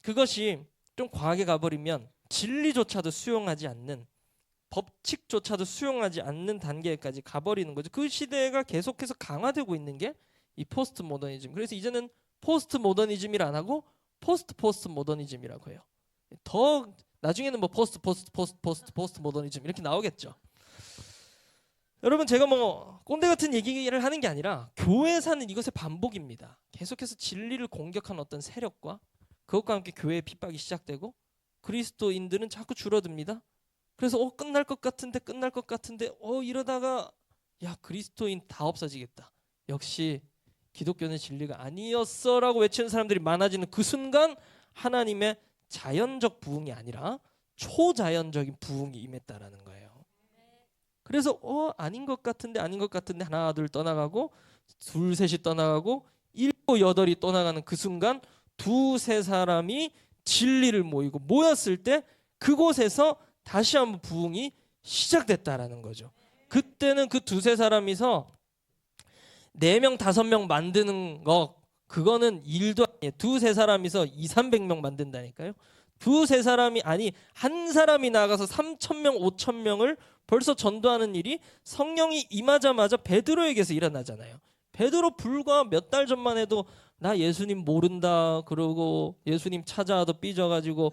A: 그것이 좀 과하게 가버리면 진리조차도 수용하지 않는, 법칙조차도 수용하지 않는 단계까지 가버리는 거죠. 그 시대가 계속해서 강화되고 있는 게 이 포스트 모더니즘. 그래서 이제는 포스트 모더니즘이라 안 하고 포스트 모더니즘이라고 해요. 더 나중에는 뭐 포스트 모더니즘 이렇게 나오겠죠. 여러분, 제가 뭐 꼰대 같은 얘기를 하는 게 아니라 교회사는 이것의 반복입니다. 계속해서 진리를 공격한 어떤 세력과 그것과 함께 교회의 핍박이 시작되고 그리스도인들은 자꾸 줄어듭니다. 그래서 끝날 것 같은데 이러다가 그리스도인 다 없어지겠다. 역시 기독교는 진리가 아니었어라고 외치는 사람들이 많아지는 그 순간 하나님의 자연적 부흥이 아니라 초자연적인 부흥이 임했다라는 거예요. 그래서 아닌 것 같은데 하나 둘 떠나가고 둘 셋이 떠나가고 일곱 여덟이 떠나가는 그 순간 두세 사람이 진리를 모였을 때 그곳에서 다시 한번 부흥이 시작됐다라는 거죠. 그때는 그 두세 사람이서 4명 5명 만드는 거 그거는 일도 아니에요. 두세 사람이서 200~300명 만든다니까요. 두세 사람이 아니 한 사람이 나가서 3,000명 5,000명을 벌써 전도하는 일이 성령이 임하자마자 베드로에게서 일어나잖아요. 베드로 불과 몇 달 전만 해도 나 예수님 모른다 그러고 예수님 찾아와도 삐져가지고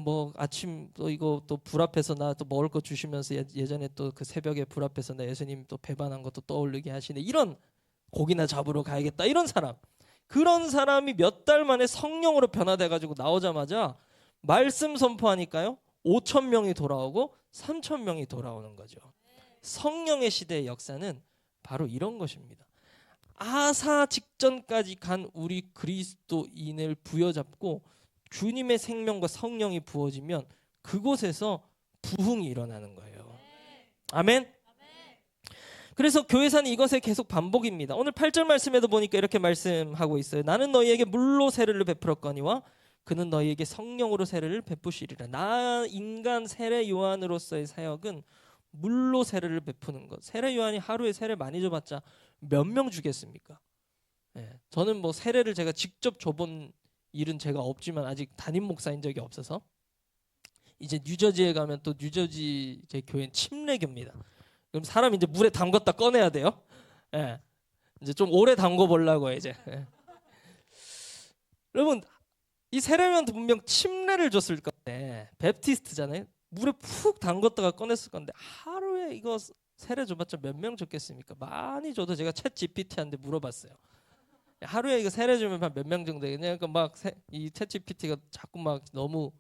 A: 뭐 아침 또 이거 또 불 앞에서 나 또 먹을 거 주시면서 예전에 또 그 새벽에 불 앞에서 나 예수님 또 배반한 것도 떠올리게 하시네. 이런 고기나 잡으러 가야겠다. 이런 사람. 그런 사람이 몇 달 만에 성령으로 변화돼가지고 나오자마자 말씀 선포하니까요. 5,000명이 돌아오고 3,000명이 돌아오는 거죠. 성령의 시대의 역사는 바로 이런 것입니다. 아사 직전까지 간 우리 그리스도인을 부여잡고 주님의 생명과 성령이 부어지면 그곳에서 부흥이 일어나는 거예요. 아멘. 그래서 교회사는 이것의 계속 반복입니다. 오늘 8절 말씀에도 보니까 이렇게 말씀하고 있어요. 나는 너희에게 물로 세례를 베풀었거니와 그는 너희에게 성령으로 세례를 베푸시리라. 나 인간 세례 요한으로서의 사역은 물로 세례를 베푸는 것. 세례 요한이 하루에 세례 많이 줘봤자 몇 명 주겠습니까? 저는 뭐 세례를 제가 직접 줘본 일은 제가 없지만 아직 담임 목사인 적이 없어서 이제 뉴저지에 가면 또 뉴저지 제 교회는 침례교입니다. 그럼 사람 이제 물에 담갔다 꺼내야 돼요. 예. 이제 좀 오래 담궈 보려고 이제. 예. 여러분 이 세례요한도 분명 침례를 줬을 건데 베프티스트잖아요. 물에 푹 담궜다가 꺼냈을 건데 하루에 이거 세례 줘봤자 몇 명 줬겠습니까? 많이 줘도 제가 챗 GPT한테 물어봤어요. 하루에 이거 세례 주면 몇 명 정도 되겠냐? 그러니까 막이 챗 GPT가 자꾸 막 너무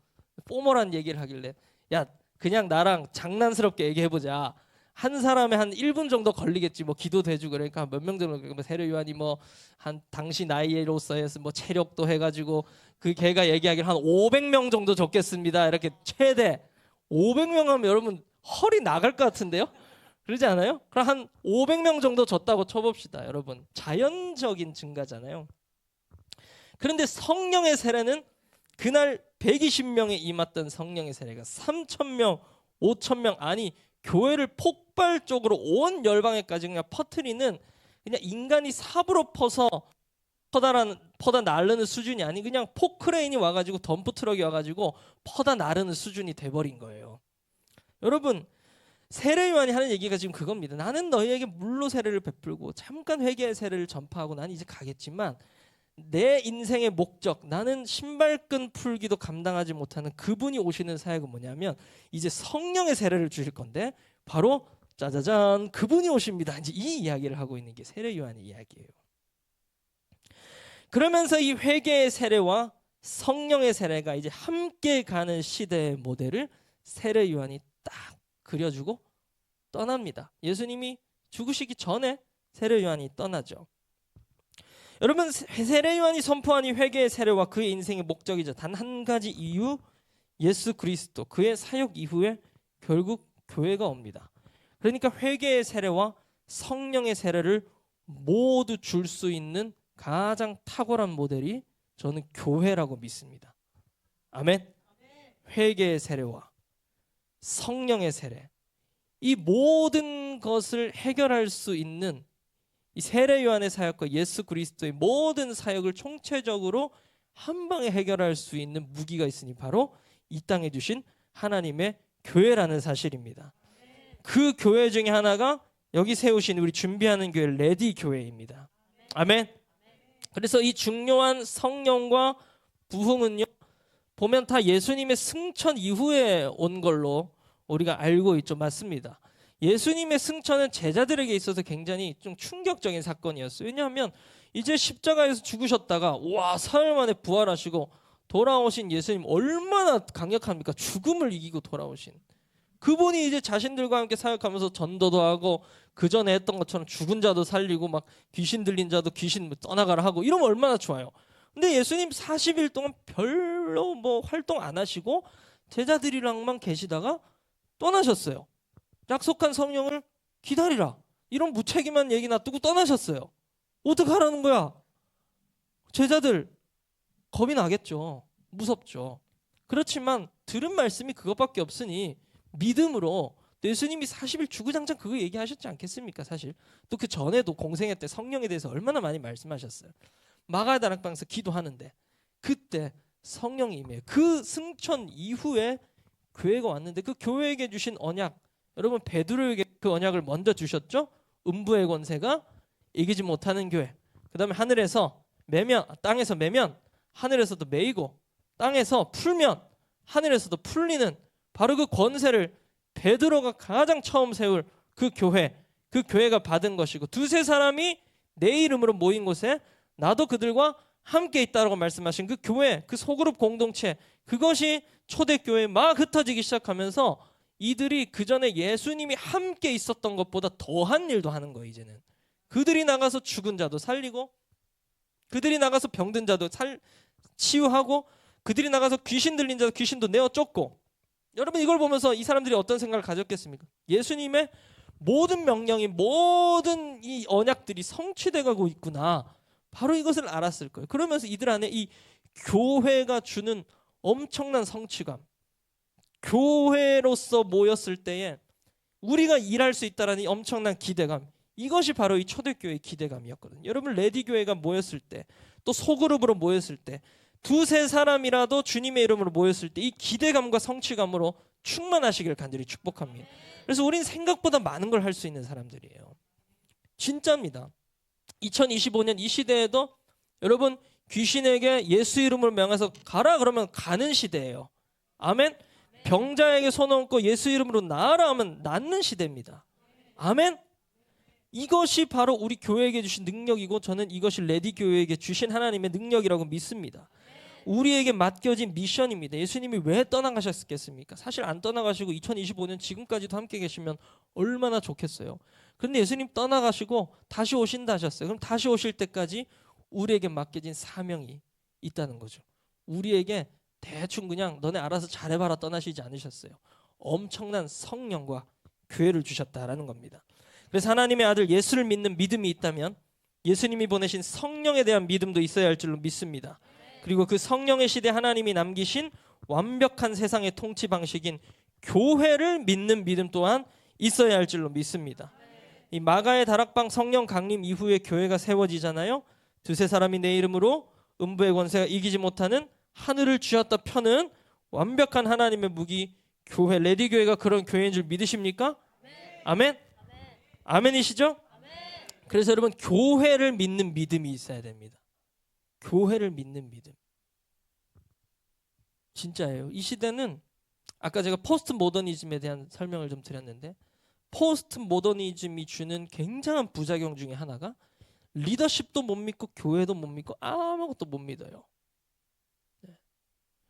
A: 포멀한 얘기를 하길래 야 그냥 나랑 장난스럽게 얘기해보자. 한 사람에 한 1분 정도 걸리겠지. 뭐 기도 대주고 그러니까 몇 명 정도 뭐 세례 요한이 뭐 한 당시 나이로서의 뭐 체력도 해가지고 그 걔가 얘기하기를 한 500명 정도 줬겠습니다. 이렇게 최대 500명 하면 여러분 허리 나갈 것 같은데요? 그러지 않아요? 그럼 한 500명 정도 줬다고 쳐봅시다. 여러분 자연적인 증가잖아요. 그런데 성령의 세례는 그날 120명에 임했던 성령의 세례가 3,000명, 5,000명 아니 교회를 폭발적으로 온 열방에까지 그냥 퍼뜨리는 그냥 인간이 삽으로 퍼서 퍼다 나르는 수준이 아닌 그냥 포크레인이 와가지고 덤프트럭이 와가지고 퍼다 나르는 수준이 돼버린 거예요. 여러분 세례 요한이 하는 얘기가 지금 그겁니다. 나는 너희에게 물로 세례를 베풀고 잠깐 회개의 세례를 전파하고 난 이제 가겠지만 내 인생의 목적 나는 신발끈 풀기도 감당하지 못하는 그분이 오시는 사역은 뭐냐면 이제 성령의 세례를 주실 건데 바로 짜자잔 그분이 오십니다. 이제 이 이야기를 하고 있는 게 세례 요한의 이야기예요. 그러면서 이 회개의 세례와 성령의 세례가 이제 함께 가는 시대의 모델을 세례 요한이 딱 그려주고 떠납니다. 예수님이 죽으시기 전에 세례 요한이 떠나죠. 여러분 세례 요한이 선포한 이 회개의 세례와 그의 인생의 목적이죠. 단 한 가지 이유 예수 그리스도 그의 사역 이후에 결국 교회가 옵니다. 그러니까 회개의 세례와 성령의 세례를 모두 줄 수 있는 가장 탁월한 모델이 저는 교회라고 믿습니다. 아멘. 회개의 세례와 성령의 세례 이 모든 것을 해결할 수 있는 이 세례 요한의 사역과 예수 그리스도의 모든 사역을 총체적으로 한 방에 해결할 수 있는 무기가 있으니 바로 이 땅에 주신 하나님의 교회라는 사실입니다. 그 교회 중에 하나가 여기 세우신 우리 준비하는 교회 레디 교회입니다. 아멘. 그래서 이 중요한 성령과 부흥은요 보면 다 예수님의 승천 이후에 온 걸로 우리가 알고 있죠. 맞습니다. 예수님의 승천은 제자들에게 있어서 굉장히 좀 충격적인 사건이었어요. 왜냐하면 이제 십자가에서 죽으셨다가 와 사흘 만에 부활하시고 돌아오신 예수님 얼마나 강력합니까? 죽음을 이기고 돌아오신 그분이 이제 자신들과 함께 사역하면서 전도도 하고 그 전에 했던 것처럼 죽은 자도 살리고 막 귀신 들린 자도 귀신 떠나가라 하고 이러면 얼마나 좋아요. 근데 예수님 40일 동안 별로 뭐 활동 안 하시고 제자들이랑만 계시다가 떠나셨어요. 약속한 성령을 기다리라. 이런 무책임한 얘기 놔두고 떠나셨어요. 어떡하라는 거야? 제자들 겁이 나겠죠. 무섭죠. 그렇지만 들은 말씀이 그것밖에 없으니 믿음으로 예수님이 40일 주구장창 그거 얘기하셨지 않겠습니까? 사실 또 그 전에도 공생애 때 성령에 대해서 얼마나 많이 말씀하셨어요. 마가 다락방에서 기도하는데 그때 성령이 임해요. 그 승천 이후에 교회가 왔는데 그 교회에게 주신 언약 여러분 베드로에게 그 언약을 먼저 주셨죠. 음부의 권세가 이기지 못하는 교회. 그 다음에 하늘에서 매면 땅에서 매면 하늘에서도 매이고 땅에서 풀면 하늘에서도 풀리는 바로 그 권세를 베드로가 가장 처음 세울 그 교회가 받은 것이고 두세 사람이 내 이름으로 모인 곳에 나도 그들과 함께 있다라고 말씀하신 그 교회, 그 소그룹 공동체 그것이 초대교회에 막 흩어지기 시작하면서 이들이 그 전에 예수님이 함께 있었던 것보다 더한 일도 하는 거예요. 이제는 그들이 나가서 죽은 자도 살리고 그들이 나가서 병든 자도 치유하고 그들이 나가서 귀신 들린 자도 귀신도 내어 쫓고 여러분 이걸 보면서 이 사람들이 어떤 생각을 가졌겠습니까? 예수님의 모든 명령이 모든 이 언약들이 성취돼 가고 있구나. 바로 이것을 알았을 거예요. 그러면서 이들 안에 이 교회가 주는 엄청난 성취감 교회로서 모였을 때에 우리가 일할 수 있다는 이 엄청난 기대감 이것이 바로 이 초대교회의 기대감이었거든요. 여러분 레디교회가 모였을 때 또 소그룹으로 모였을 때 두세 사람이라도 주님의 이름으로 모였을 때 이 기대감과 성취감으로 충만하시길 간절히 축복합니다. 그래서 우리는 생각보다 많은 걸 할 수 있는 사람들이에요. 진짜입니다. 2025년 이 시대에도 여러분 귀신에게 예수 이름을 명해서 가라 그러면 가는 시대예요. 아멘. 병자에게 손 얹고 예수 이름으로 나아라 하면 낫는 시대입니다. 아멘. 이것이 바로 우리 교회에게 주신 능력이고 저는 이것이 레디 교회에게 주신 하나님의 능력이라고 믿습니다. 우리에게 맡겨진 미션입니다. 예수님이 왜 떠나가셨겠습니까? 사실 안 떠나가시고 2025년 지금까지도 함께 계시면 얼마나 좋겠어요. 그런데 예수님 떠나가시고 다시 오신다 하셨어요. 그럼 다시 오실 때까지 우리에게 맡겨진 사명이 있다는 거죠. 우리에게 대충 그냥 너네 알아서 잘해봐라 떠나시지 않으셨어요. 엄청난 성령과 교회를 주셨다라는 겁니다. 그래서 하나님의 아들 예수를 믿는 믿음이 있다면 예수님이 보내신 성령에 대한 믿음도 있어야 할 줄로 믿습니다. 그리고 그 성령의 시대 하나님이 남기신 완벽한 세상의 통치 방식인 교회를 믿는 믿음 또한 있어야 할 줄로 믿습니다. 이 마가의 다락방 성령 강림 이후에 교회가 세워지잖아요. 두세 사람이 내 이름으로 음부의 권세가 이기지 못하는 하늘을 쥐었다 펴는 완벽한 하나님의 무기 교회 레디 교회가 그런 교회인 줄 믿으십니까? 아멘? 아멘이시죠? 그래서 여러분 교회를 믿는 믿음이 있어야 됩니다. 교회를 믿는 믿음. 진짜예요. 이 시대는 아까 제가 포스트 모더니즘에 대한 설명을 좀 드렸는데 포스트 모더니즘이 주는 굉장한 부작용 중에 하나가 리더십도 못 믿고 교회도 못 믿고 아무것도 못 믿어요.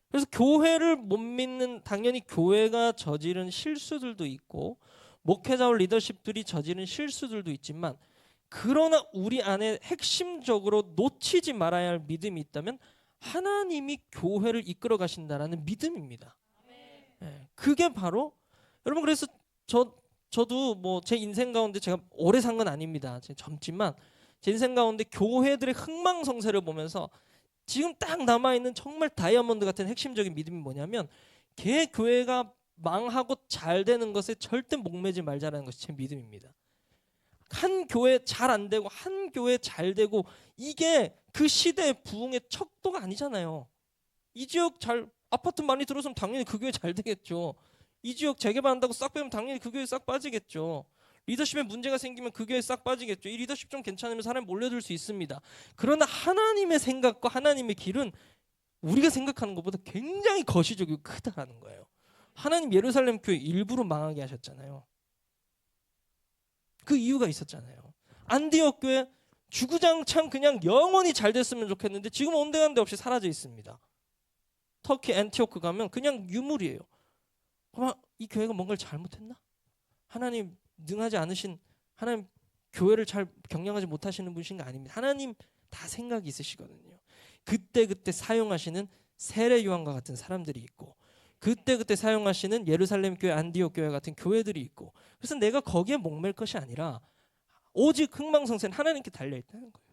A: 그래서 교회를 못 믿는 당연히 교회가 저지른 실수들도 있고 목회자와 리더십들이 저지른 실수들도 있지만 그러나 우리 안에 핵심적으로 놓치지 말아야 할 믿음이 있다면 하나님이 교회를 이끌어 가신다라는 믿음입니다. 그게 바로 여러분 그래서 저도 뭐 제 인생 가운데 제가 오래 산 건 아닙니다. 제가 젊지만 제 인생 가운데 교회들의 흥망성쇠를 보면서 지금 딱 남아있는 정말 다이아몬드 같은 핵심적인 믿음이 뭐냐면 걔 교회가 망하고 잘 되는 것에 절대 목매지 말자라는 것이 제 믿음입니다. 한 교회 잘 안 되고 한 교회 잘 되고 이게 그 시대의 부흥의 척도가 아니잖아요. 이 지역 잘 아파트 많이 들어서면 당연히 그 교회 잘 되겠죠. 이 지역 재개발한다고 싹 빼면 당연히 그 교회 싹 빠지겠죠. 리더십에 문제가 생기면 그 교회 싹 빠지겠죠. 이 리더십 좀 괜찮으면 사람이 몰려들 수 있습니다. 그러나 하나님의 생각과 하나님의 길은 우리가 생각하는 것보다 굉장히 거시적이고 크다라는 거예요. 하나님 예루살렘 교회 일부러 망하게 하셨잖아요. 그 이유가 있었잖아요. 안디옥 교회 주구장창 그냥 영원히 잘 됐으면 좋겠는데 지금 온데간데 없이 사라져 있습니다. 터키 안티오크 가면 그냥 유물이에요. 아마 이 교회가 뭔가를 잘못했나? 하나님 능하지 않으신 하나님 교회를 잘 경영하지 못하시는 분이신가 아닙니다. 하나님 다 생각이 있으시거든요. 그때 사용하시는 세례 요한과 같은 사람들이 있고 그때 사용하시는 예루살렘 교회 안디옥 교회 같은 교회들이 있고 그래서 내가 거기에 목맬 것이 아니라 오직 흥망성쇠는 하나님께 달려있다는 거예요.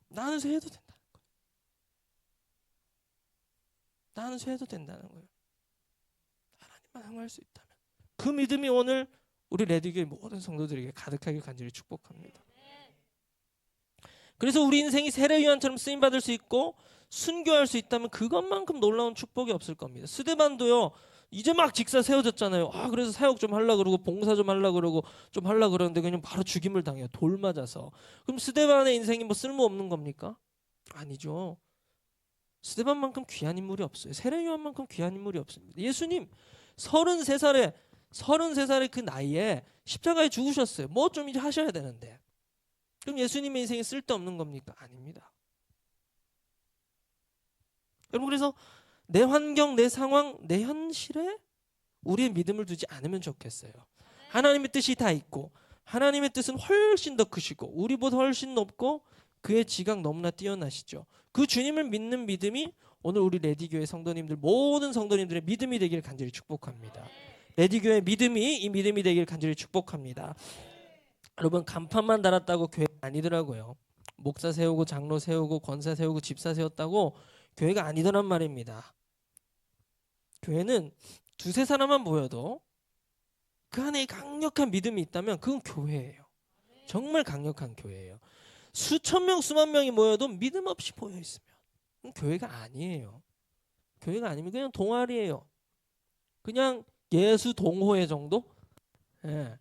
A: 나는 쇠해도 된다는 거예요. 나는 쇠해도 된다는 거예요. 하나님만 향할 수 있다면 그 믿음이 오늘 우리 레디교회 모든 성도들에게 가득하게 간절히 축복합니다. 그래서 우리 인생이 세례 요한처럼 쓰임받을 수 있고 순교할 수 있다면 그것만큼 놀라운 축복이 없을 겁니다. 스데반도요 이제 막 직사 세워졌잖아요. 그래서 사역 좀 하려고 그러고 봉사 좀 하려고 그러고 좀 하려고 그러는데 그냥 바로 죽임을 당해요. 돌 맞아서. 그럼 스데반의 인생이 뭐 쓸모없는 겁니까? 아니죠. 스데반만큼 귀한 인물이 없어요. 세례 요한만큼 귀한 인물이 없습니다. 예수님 33살의 그 나이에 십자가에 죽으셨어요. 뭐 좀 이제 하셔야 되는데. 그럼 예수님의 인생이 쓸데없는 겁니까? 아닙니다. 여러분 그래서 내 환경, 내 상황, 내 현실에 우리의 믿음을 두지 않으면 좋겠어요. 하나님의 뜻이 다 있고 하나님의 뜻은 훨씬 더 크시고 우리보다 훨씬 높고 그의 지각 너무나 뛰어나시죠. 그 주님을 믿는 믿음이 오늘 우리 레디교회 성도님들 모든 성도님들의 믿음이 되기를 간절히 축복합니다. 레디교회 믿음이 이 믿음이 되기를 간절히 축복합니다. 여러분 간판만 달았다고 교회 아니더라고요. 목사 세우고 장로 세우고 권사 세우고 집사 세웠다고 교회가 아니더란 말입니다. 교회는 두세 사람만 모여도 그 안에 강력한 믿음이 있다면 그건 교회예요. 정말 강력한 교회예요. 수천 명 수만 명이 모여도 믿음 없이 모여 있으면 그건 교회가 아니에요. 교회가 아니면 그냥 동아리예요. 그냥 예수 동호회 정도? 예.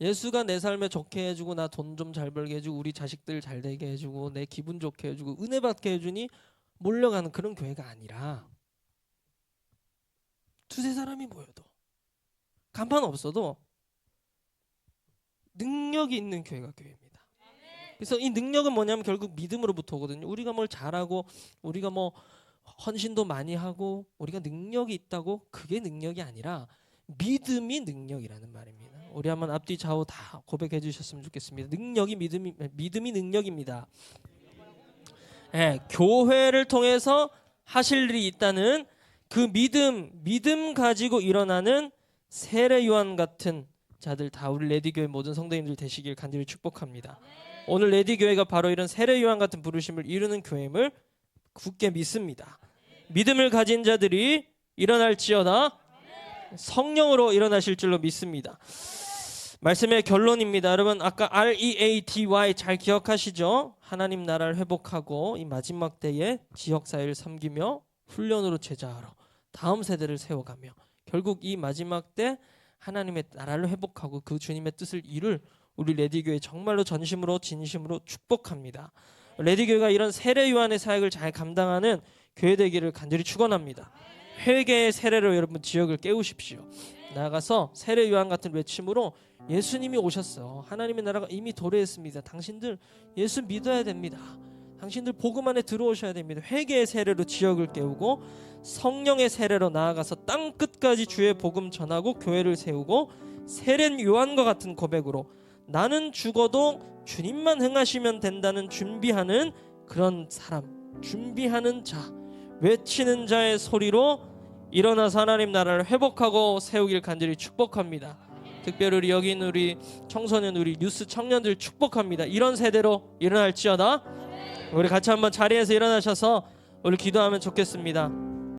A: 예수가 내 삶에 좋게 해주고 나 돈 좀 잘 벌게 해주고 우리 자식들 잘 되게 해주고 내 기분 좋게 해주고 은혜 받게 해주니 몰려가는 그런 교회가 아니라 두세 사람이 모여도 간판 없어도 능력이 있는 교회가 교회입니다. 그래서 이 능력은 뭐냐면 결국 믿음으로부터 오거든요. 우리가 뭘 잘하고 우리가 뭐 헌신도 많이 하고 우리가 능력이 있다고 그게 능력이 아니라 믿음이 능력이라는 말입니다. 우리 한번 앞뒤 좌우 다 고백해 주셨으면 좋겠습니다. 능력이 믿음이 능력입니다. 네, 교회를 통해서 하실 일이 있다는 그 믿음 가지고 일어나는 세례 요한 같은 자들 다 우리 레디교회 모든 성도님들 되시길 간절히 축복합니다. 오늘 레디교회가 바로 이런 세례 요한 같은 부르심을 이루는 교회임을 굳게 믿습니다. 믿음을 가진 자들이 일어날지어다 성령으로 일어나실 줄로 믿습니다. 말씀의 결론입니다. 여러분 아까 REATY 잘 기억하시죠? 하나님 나라를 회복하고 이 마지막 때에 지역사회를 섬기며 훈련으로 제자하러 다음 세대를 세워가며 결국 이 마지막 때 하나님의 나라를 회복하고 그 주님의 뜻을 이룰 우리 레디교회 정말로 전심으로 진심으로 축복합니다. 레디교회가 이런 세례 요한의 사역을 잘 감당하는 교회 되기를 간절히 축원합니다. 회개의 세례로 여러분 지역을 깨우십시오. 나아가서 세례 요한 같은 외침으로 예수님이 오셨어. 하나님의 나라가 이미 도래했습니다. 당신들 예수 믿어야 됩니다. 당신들 복음 안에 들어오셔야 됩니다. 회개의 세례로 지역을 깨우고 성령의 세례로 나아가서 땅 끝까지 주의 복음 전하고 교회를 세우고 세례 요한과 같은 고백으로 나는 죽어도 주님만 행하시면 된다는 준비하는 그런 사람, 준비하는 자, 외치는 자의 소리로 일어나서 하나님 나라를 회복하고 세우길 간절히 축복합니다. 특별히 여기 있는 우리 청소년, 우리 뉴스 청년들 축복합니다. 이런 세대로 일어날지어다. 우리 같이 한번 자리에서 일어나셔서 우리 기도하면 좋겠습니다.